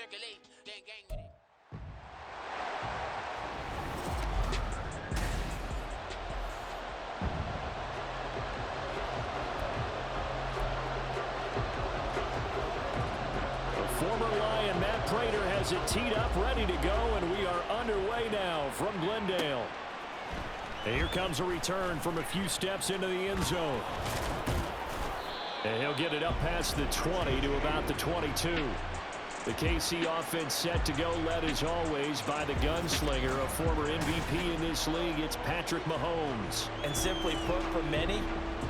circulate, then gang with it. Former Lion Matt Prater has it teed up, ready to go, and we are underway now from Glendale. And here comes a return from a few steps into the end zone. And he'll get it up past the 20 to about the 22. The KC offense set to go, led as always by the gunslinger, a former MVP in this league. It's Patrick Mahomes. And simply put, for many,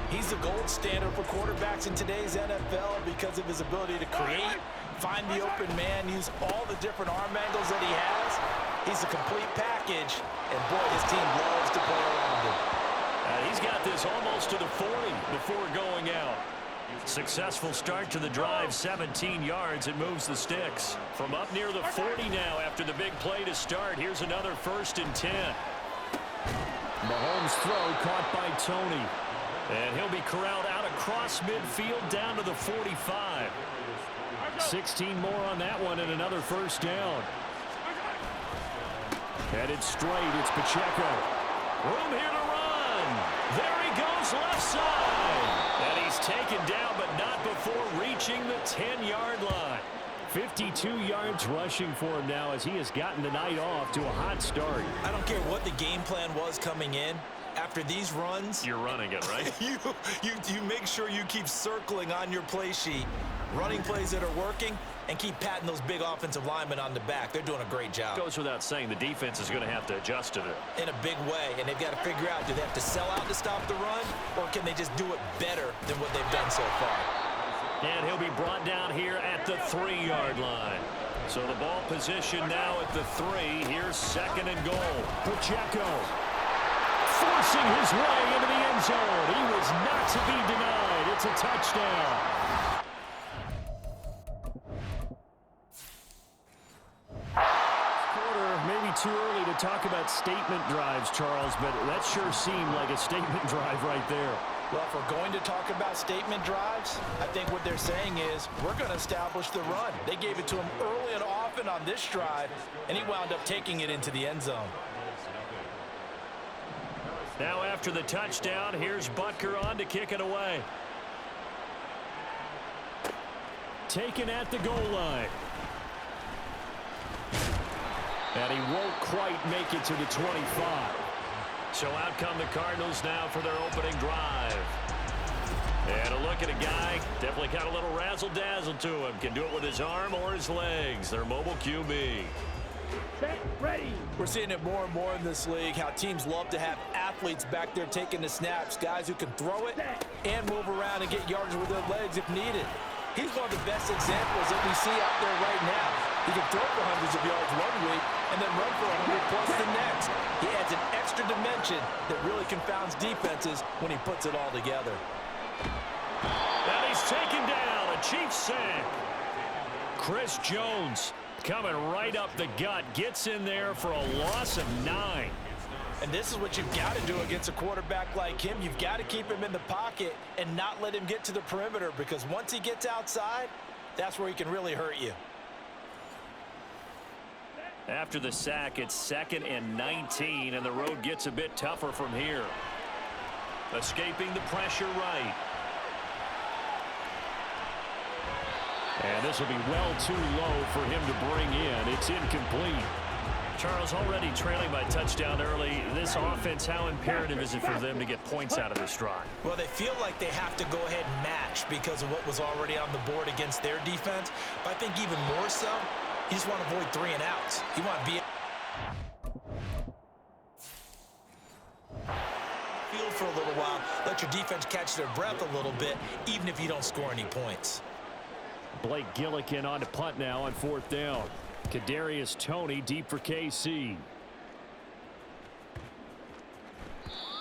he's the gold standard for quarterbacks in today's NFL because of his ability to create, find the open man, use all the different arm angles that he has. He's a complete package, and boy, his team loves to play around him. He's got this almost to the 40 before going out. Successful start to the drive, 17 yards, and moves the sticks. From up near the 40 now after the big play to start, here's another 1st and 10. Mahomes' throw caught by Tony. And he'll be corralled out across midfield down to the 45. 16 more on that one and another 1st down. Headed straight, it's Pacheco. Room here to run. There he goes, left side. And he's taken down, but not before reaching the 10-yard line. 52 yards rushing for him now as he has gotten the night off to a hot start. I don't care what the game plan was coming in. After these runs, you're running it, right? you make sure you keep circling on your play sheet, running plays that are working, and keep patting those big offensive linemen on the back. They're doing a great job. Goes without saying the defense is going to have to adjust to it. In a big way, and they've got to figure out, do they have to sell out to stop the run, or can they just do it better than what they've done so far? And he'll be brought down here at the 3-yard line. So the ball position now at the 3. Here's 2nd and goal. Pacheco forcing his way into the end zone. He was not to be denied. It's a touchdown. Quarter, maybe too early to talk about statement drives, Charles, but that sure seemed like a statement drive right there. Well, if we're going to talk about statement drives, I think what they're saying is we're going to establish the run. They gave it to him early and often on this drive, and he wound up taking it into the end zone. Now after the touchdown, here's Butker on to kick it away. Taken at the goal line. And he won't quite make it to the 25. So out come the Cardinals now for their opening drive. And a look at a guy, definitely got a little razzle-dazzle to him. Can do it with his arm or his legs. Their mobile QB. Set, ready. We're seeing it more and more in this league, how teams love to have athletes back there taking the snaps, guys who can throw it and move around and get yardage with their legs if needed. He's one of the best examples that we see out there right now. He can throw for hundreds of yards one week and then run for 100 plus the next. He adds an extra dimension that really confounds defenses when he puts it all together. And he's taken down, a Chiefs sack. Chris Jones coming right up the gut, gets in there for a loss of 9. And this is what you've got to do against a quarterback like him. You've got to keep him in the pocket and not let him get to the perimeter, because once he gets outside, that's where he can really hurt you. After the sack, it's 2nd and 19, and the road gets a bit tougher from here. Escaping the pressure right. And this will be well too low for him to bring in. It's incomplete. Charles, already trailing by touchdown early. This offense, how imperative is it for them to get points out of this drive? Well, they feel like they have to go ahead and match because of what was already on the board against their defense. But I think even more so, you just want to avoid 3 and outs. You want to be field for a little while, let your defense catch their breath a little bit, even if you don't score any points. Blake Gillikin on to punt now on 4th down. Kadarius Toney deep for KC.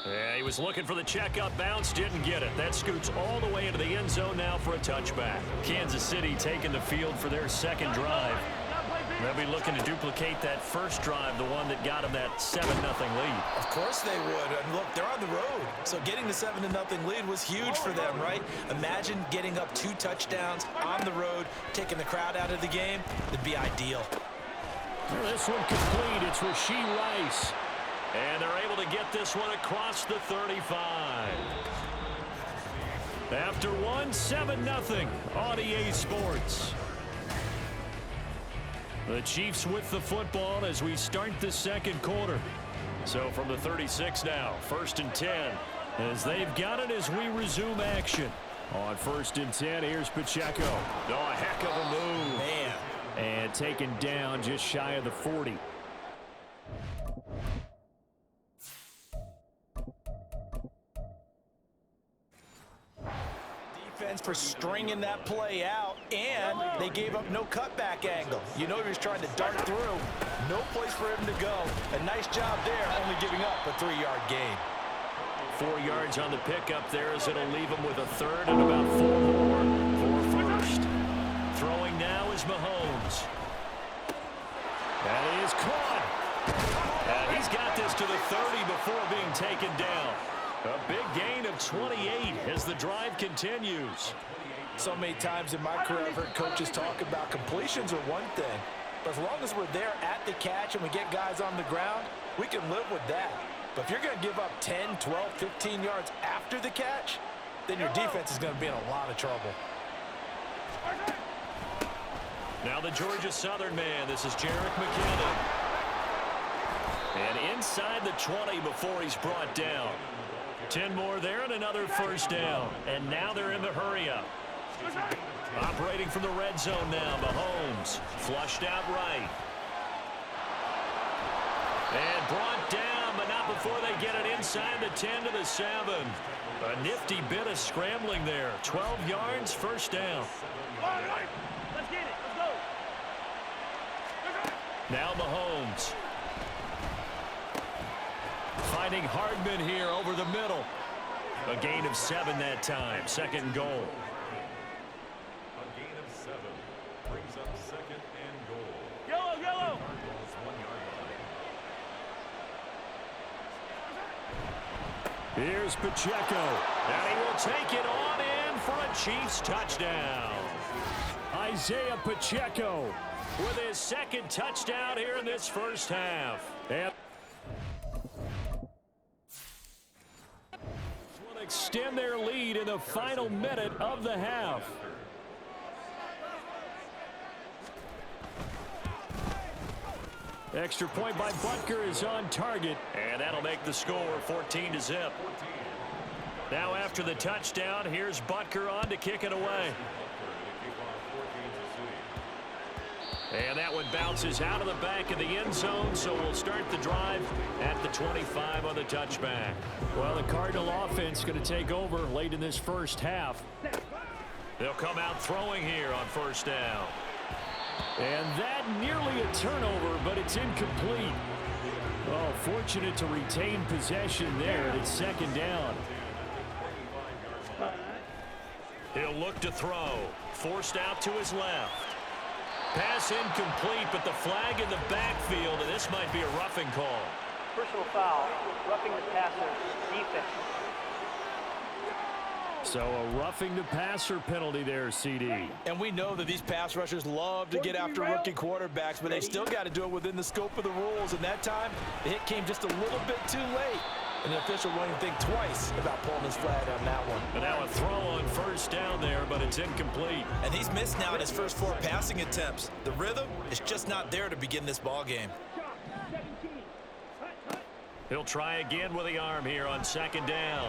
Yeah, he was looking for the check-up bounce, didn't get it. That scoots all the way into the end zone now for a touchback. Kansas City taking the field for their second drive. They'll be looking to duplicate that first drive, the one that got them that 7-0 lead. Of course they would. And look, they're on the road. So getting the 7-0 lead was huge for them, right? Imagine getting up 2 touchdowns on the road, taking the crowd out of the game. It'd be ideal. Well, this one complete. It's Rashee Rice. And they're able to get this one across the 35. After one, 7-0 on EA Sports. The Chiefs with the football as we start the second quarter. So from the 36 now, 1st and 10, as they've got it as we resume action. On 1st and 10, here's Pacheco. Oh, a heck of a move. Man. And taken down just shy of the 40. For stringing that play out, and they gave up no cutback angle. You know he was trying to dart through. No place for him to go. A nice job there, only giving up a 3-yard gain. 4 yards on the pickup there as it'll leave him with a 3rd and about 4 more for 1st. Throwing now is Mahomes. That is caught. He's got this to the 30 before being taken down. A big gain of 28 as the drive continues. So many times in my career I've heard coaches talk about completions are one thing, but as long as we're there at the catch and we get guys on the ground, we can live with that. But if you're going to give up 10, 12, 15 yards after the catch, then your defense is going to be in a lot of trouble. Now the Georgia Southern man. This is Jerick McKinnon. And inside the 20 before he's brought down. 10 more there and another 1st down. And now they're in the hurry-up. Operating from the red zone now, Mahomes. Flushed out right. And brought down, but not before they get it inside the 10 to the 7. A nifty bit of scrambling there. 12 yards, 1st down. All right. Let's get it. Let's go. Now Mahomes. Finding Hardman here over the middle. A gain of 7 that time. 2nd and goal. A gain of 7 brings up 2nd and goal. Yellow, yellow. Cardinals 1 yard line. Here's Pacheco. And he will take it on in for a Chiefs touchdown. Isaiah Pacheco with his 2nd touchdown here in this 1st half. And will extend their lead in the final minute of the half. Extra point by Butker is on target, and that'll make the score 14-0. Now after the touchdown, here's Butker on to kick it away. And that one bounces out of the back of the end zone, so we'll start the drive at the 25 on the touchback. Well, the Cardinal offense going to take over late in this 1st half. They'll come out throwing here on 1st down. And that nearly a turnover, but it's incomplete. Oh, fortunate to retain possession there. It's 2nd down. He'll look to throw. Forced out to his left. Pass incomplete, but the flag in the backfield, and this might be a roughing call. Personal foul, roughing the passer, defense. So a roughing the passer penalty there, CD. And we know that these pass rushers love to get after rookie quarterbacks, but they still got to do it within the scope of the rules. And that time, the hit came just a little bit too late. And the official won't even think twice about pulling his flag on that one. And now a throw on 1st down there, but it's incomplete. And he's missed now in his first 4 passing attempts. The rhythm is just not there to begin this ball game. He'll try again with the arm here on 2nd down.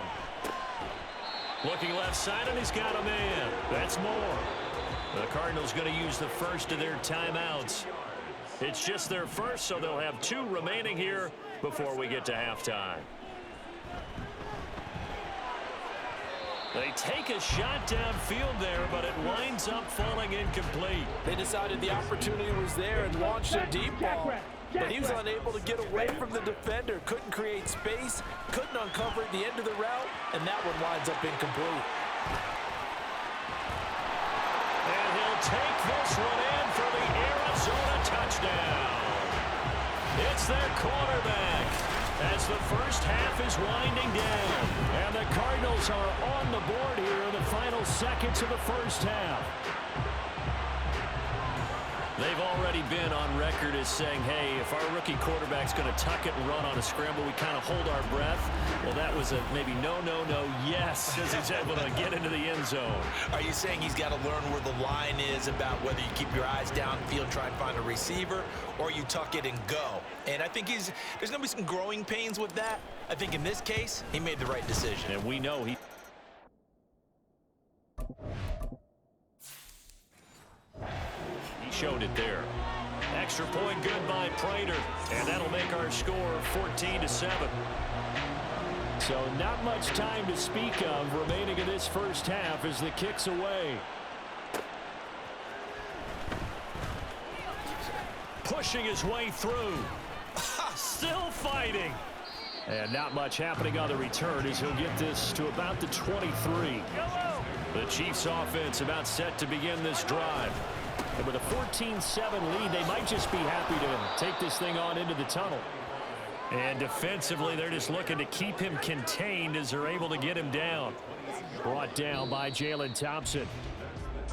Looking left side, and he's got a man. That's more. The Cardinals going to use the first of their timeouts. It's just their first, so they'll have 2 remaining here before we get to halftime. They take a shot downfield there, but it winds up falling incomplete. They decided the opportunity was there and launched a deep ball. But he was unable to get away from the defender. Couldn't create space, couldn't uncover the end of the route, and that one winds up incomplete. And he'll take this one in for the Arizona touchdown. their quarterback as the first half is winding down. And the Cardinals are on the board here in the final seconds of the first half. They've already been on record as saying, hey, if our rookie quarterback's going to tuck it and run on a scramble, we kind of hold our breath. Well, that was a maybe no, yes, as he's able to get into the end zone. Are you saying he's got to learn where the line is about whether you keep your eyes downfield and try and find a receiver, or you tuck it and go? And I think there's going to be some growing pains with that. I think in this case, he made the right decision. And we know he... showed it there. Extra point good by Prater, and that'll make our score 14-7. So not much time to speak of remaining in this first half as the kick's away. Pushing his way through. Still fighting. And not much happening on the return as he'll get this to about the 23. The Chiefs offense about set to begin this drive. And with a 14-7 lead, they might just be happy to take this thing on into the tunnel. And defensively, they're just looking to keep him contained as they're able to get him down. Brought down by Jalen Thompson.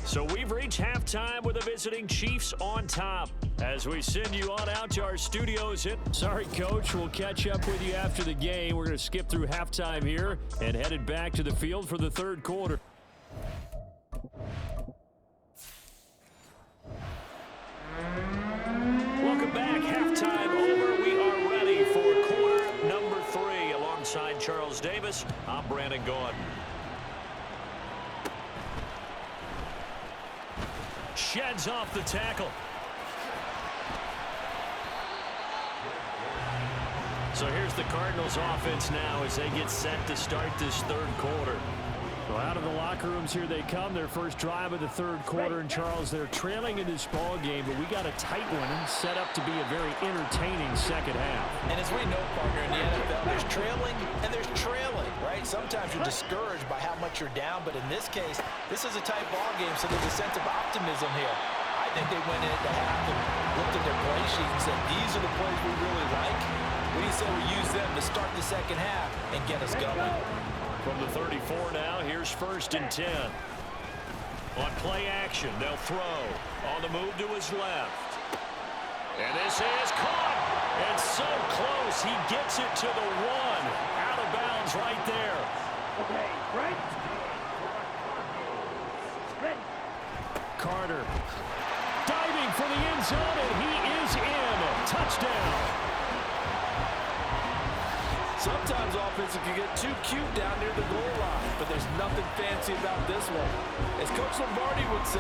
So we've reached halftime with the visiting Chiefs on top. As we send you on out to our studios. Sorry, Coach. We'll catch up with you after the game. We're going to skip through halftime here and headed back to the field for the third quarter. Welcome back. Halftime over. We are ready for quarter number 3. Alongside Charles Davis, I'm Brandon Gaudin. Sheds off the tackle. So here's the Cardinals offense now as they get set to start this third quarter. Well, out of the locker rooms here they come. Their first drive of the third quarter. And Charles, they're trailing in this ball game, but we got a tight one set up to be a very entertaining second half. And as we know, partner, in the NFL, there's trailing and there's trailing, right? Sometimes you're discouraged by how much you're down, but in this case, this is a tight ball game, so there's a sense of optimism here. I think they went in at the half and looked at their play sheet and said, these are the plays we really like. We say we use them to start the second half and get us going. From the 34 now, here's 1st and 10. On play action, they'll throw. On the move to his left. And this is caught. And so close, he gets it to the 1. Out of bounds right there. Okay, right. Ready. Carter diving for the end zone, and he is in. Touchdown. Sometimes offenses can get too cute down near the goal line, but there's nothing fancy about this one. As Coach Lombardi would say,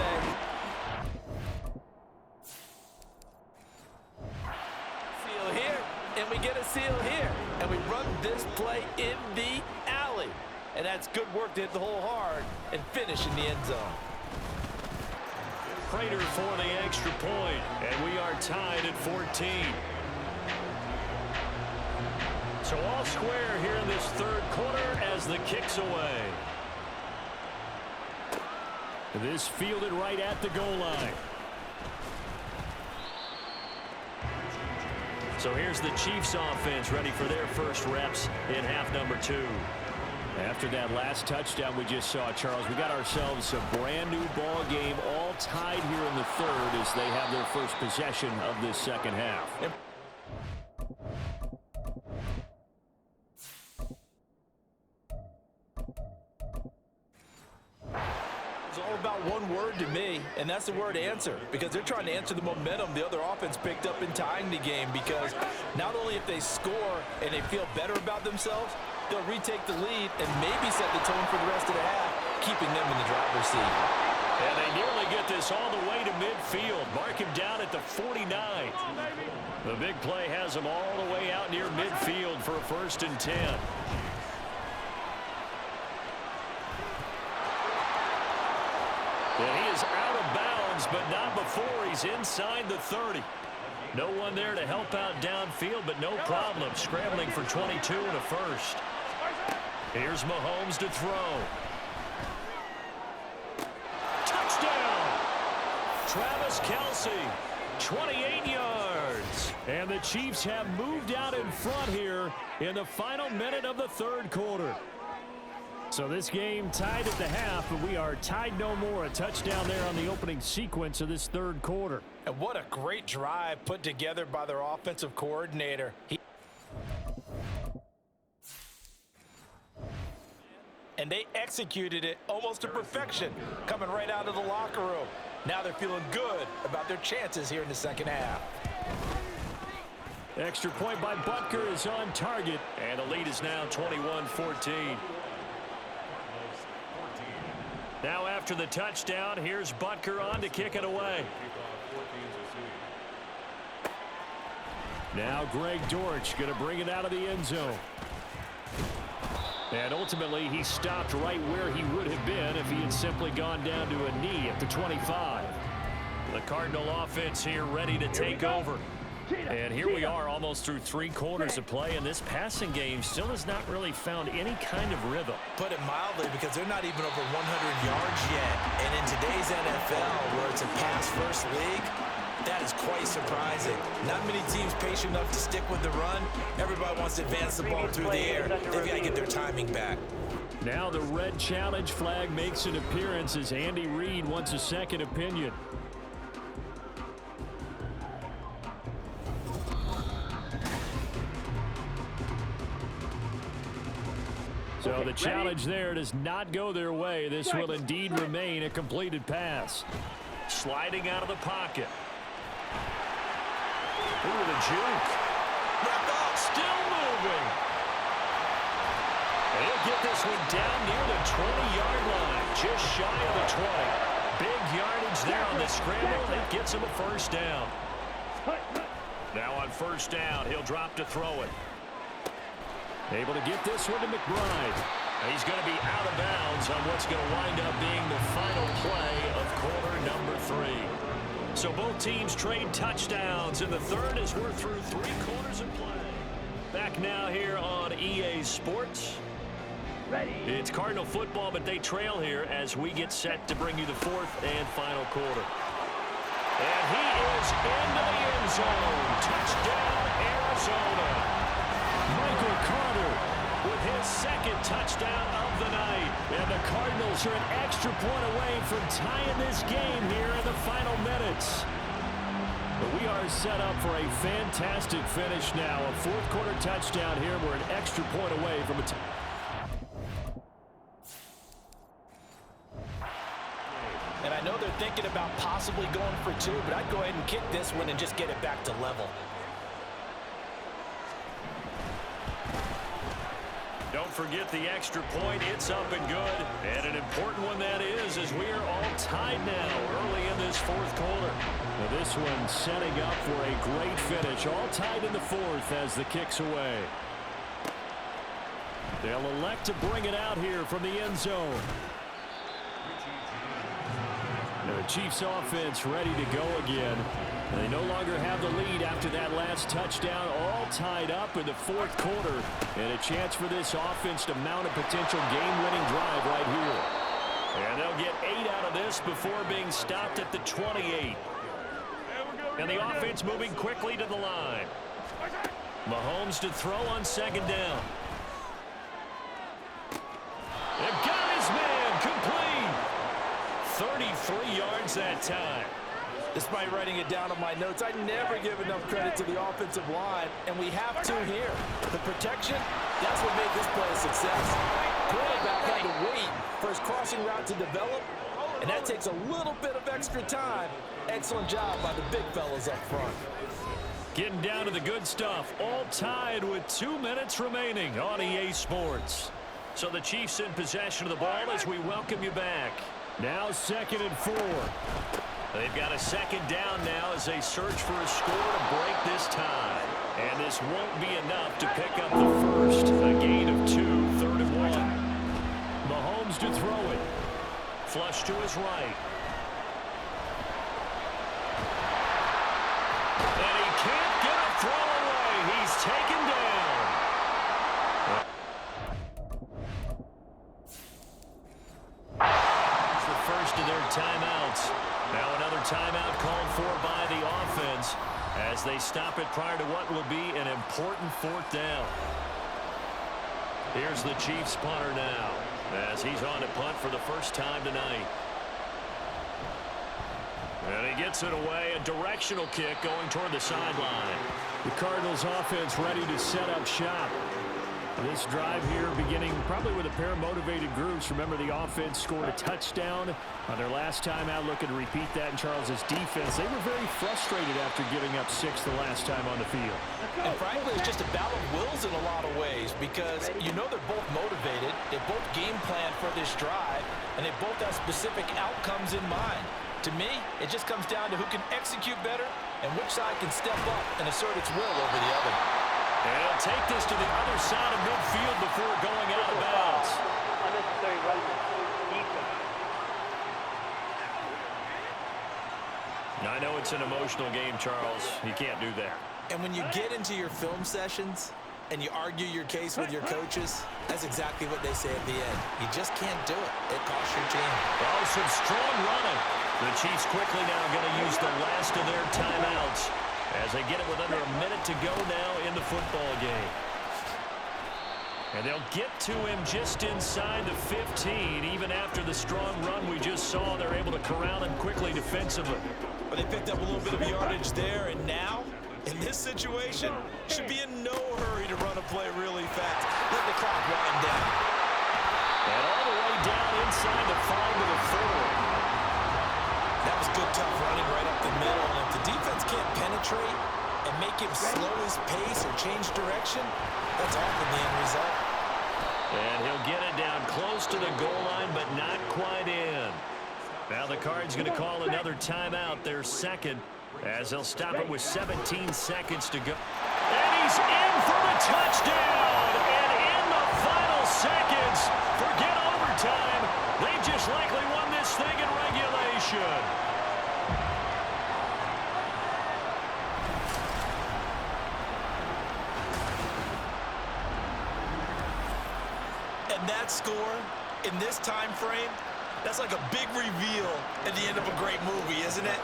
seal here, and we get a seal here. And we run this play in the alley. And that's good work to hit the hole hard and finish in the end zone. Prater for the extra point, and we are tied at 14. So all square here in this third quarter as the kick's away. This fielded right at the goal line. So here's the Chiefs offense ready for their first reps in half number 2. After that last touchdown we just saw, Charles, we got ourselves a brand new ball game, all tied here in the third as they have their first possession of this second half. It's all about one word to me, and that's the word answer, because they're trying to answer the momentum the other offense picked up in tying the game, because not only if they score and they feel better about themselves, they'll retake the lead and maybe set the tone for the rest of the half, keeping them in the driver's seat. And they nearly get this all the way to midfield. Mark him down at the 49. The big play has him all the way out near midfield for a 1st and 10. And he is out of bounds, but not before he's inside the 30. No one there to help out downfield, but no problem. Scrambling for 22 and a first. Here's Mahomes to throw. Touchdown! Travis Kelce, 28 yards. is. And the Chiefs have moved out in front here in the final minute of the third quarter. So this game tied at the half, but we are tied no more. A touchdown there on the opening sequence of this third quarter. And what a great drive put together by their offensive coordinator. And they executed it almost to perfection, coming right out of the locker room. Now they're feeling good about their chances here in the second half. Extra point by Butker is on target, and the lead is now 21-14. Now after the touchdown, here's Butker on to kick it away. Now Greg Dortch going to bring it out of the end zone. And ultimately, he stopped right where he would have been if he had simply gone down to a knee at the 25. The Cardinal offense here ready to take over. And here we are almost through 3 quarters of play, and this passing game still has not really found any kind of rhythm. Put it mildly, because they're not even over 100 yards yet. And in today's NFL, where it's a pass-first league, that is quite surprising. Not many teams patient enough to stick with the run. Everybody wants to advance the ball through the air. They've got to get their timing back. Now the red challenge flag makes an appearance as Andy Reid wants a second opinion. So the challenge there does not go their way. This will indeed remain a completed pass. Sliding out of the pocket. Ooh, the juke. Still moving. He'll get this one down near the 20-yard line. Just shy of the 20. Big yardage there on the scramble. It gets him a first down. Now on first down, he'll drop to throw it. Able to get this one to McBride. He's going to be out of bounds on what's going to wind up being the final play of quarter number 3. So both teams trade touchdowns in the third as we're through 3 quarters of play. Back now here on EA Sports. It's Cardinal football, but they trail here as we get set to bring you the 4th and final quarter. And he is into the end zone. Touchdown, Arizona. Michael Carter with his second touchdown of the night. And the Cardinals are an extra point away from tying this game here in the final minutes. But we are set up for a fantastic finish now. A 4th quarter touchdown here. We're an extra point away from a And I know they're thinking about possibly going for 2, but I'd go ahead and kick this one and just get it back to level. Don't forget the extra point. It's up and good. And an important one that is, as we are all tied now early in this 4th quarter. Now this one setting up for a great finish. All tied in the 4th as the kick's away. They'll elect to bring it out here from the end zone. The Chiefs offense ready to go again. They no longer have the lead after that last touchdown, all tied up in the 4th quarter. And a chance for this offense to mount a potential game-winning drive right here. And they'll get 8 out of this before being stopped at the 28. And the offense moving quickly to the line. Mahomes to throw on 2nd down. And got his man complete. 33 yards that time. Despite writing it down on my notes, I never give enough credit to the offensive line, and we have to here. The protection, that's what made this play a success. Quarterback had to wait for his crossing route to develop, and that takes a little bit of extra time. Excellent job by the big fellas up front. Getting down to the good stuff, all tied with 2 minutes remaining on EA Sports. So the Chiefs in possession of the ball as we welcome you back. Now 2nd and 4. They've got a 2nd down now as they search for a score to break this tie. And this won't be enough to pick up the first. A gain of 2, 3rd and 1. Mahomes to throw it. Flush to his right. And he can't get a throw away. He's taken down. It's the first of their timeouts. Now another timeout called for by the offense as they stop it prior to what will be an important fourth down. Here's the Chiefs punter now, as he's on to punt for the first time tonight. And he gets it away, a directional kick going toward the sideline. The Cardinals offense ready to set up shop. This drive here beginning probably with a pair of motivated groups. Remember, the offense scored a touchdown on their last time out. Looking to repeat that in Charles's defense. They were very frustrated after giving up 6 the last time on the field. And frankly, it's just a battle of wills in a lot of ways because you know they're both motivated. They both game plan for this drive, and they both have specific outcomes in mind. To me, it just comes down to who can execute better and which side can step up and assert its will over the other. And he'll take this to the other side of midfield before going out of bounds. Unnecessary running. Defense. I know it's an emotional game, Charles. You can't do that. And when you get into your film sessions and you argue your case with your coaches, that's exactly what they say at the end. You just can't do it. It costs your team. Oh, some strong running. The Chiefs quickly now going to use the last of their timeouts as they get it with under a minute to go now in the football game. And they'll get to him just inside the 15. Even after the strong run we just saw, they're able to corral him quickly defensively. But they picked up a little bit of yardage there, and now, in this situation, should be in no hurry to run a play really fast. Let the clock wind down. And all the way down inside the 5 to the 4. That was good, tough running right up the middle. And if the defense can't penetrate and make him slow his pace or change direction, that's often the end result. And he'll get it down close to the goal line, but not quite in. Now the Cards going to call another timeout, their second, as they'll stop it with 17 seconds to go. And he's in for the touchdown. And in the final seconds, forget overtime. They just likely won this thing in regulation. And that score, in this time frame, that's like a big reveal at the end of a great movie, isn't it?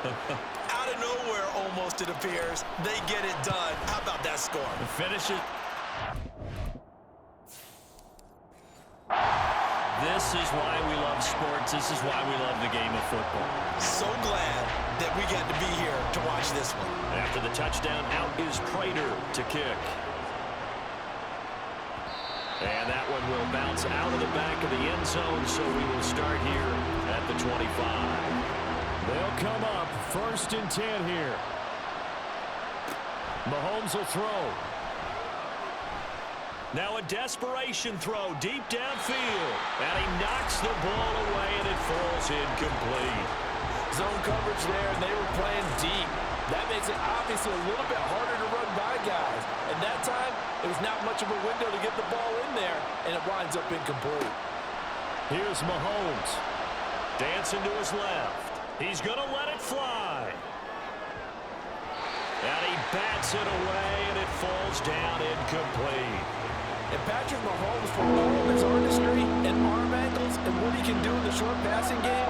Out of nowhere, almost, it appears. They get it done. How about that score? Finish it. This is why we love sports. This is why we love the game of football. So glad that we got to be here to watch this one. After the touchdown, out is Prater to kick. And that one will bounce out of the back of the end zone, so we will start here at the 25. They'll come up 1st and 10 here. Mahomes will throw. Now a desperation throw deep downfield. And he knocks the ball away, and it falls incomplete. Zone coverage there, and they were playing deep. That makes it obviously a little bit harder to run by guys. And that time, it was not much of a window to get the ball in there, and it winds up incomplete. Here's Mahomes. Dancing to his left. He's going to let it fly. And he bats it away, and it falls down incomplete. And Patrick Mahomes, for all of his artistry and arm angles and what he can do in the short passing game,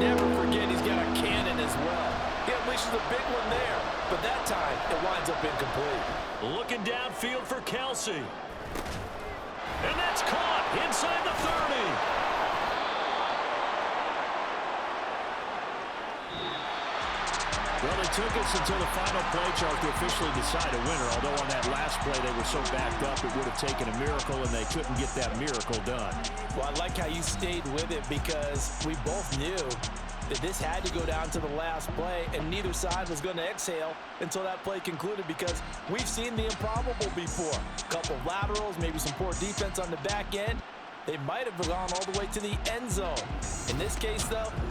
never forget he's got a cannon as well. He unleashes a big one there, but that time it winds up incomplete. Looking downfield for Kelsey. And that's caught inside the 30. Well, it took us until the final play, Charles, to officially decide a winner. Although on that last play they were so backed up, it would have taken a miracle, and they couldn't get that miracle done. Well, I like how you stayed with it because we both knew that this had to go down to the last play, and neither side was going to exhale until that play concluded because we've seen the improbable before. A couple laterals, maybe some poor defense on the back end. They might have gone all the way to the end zone. In this case, though,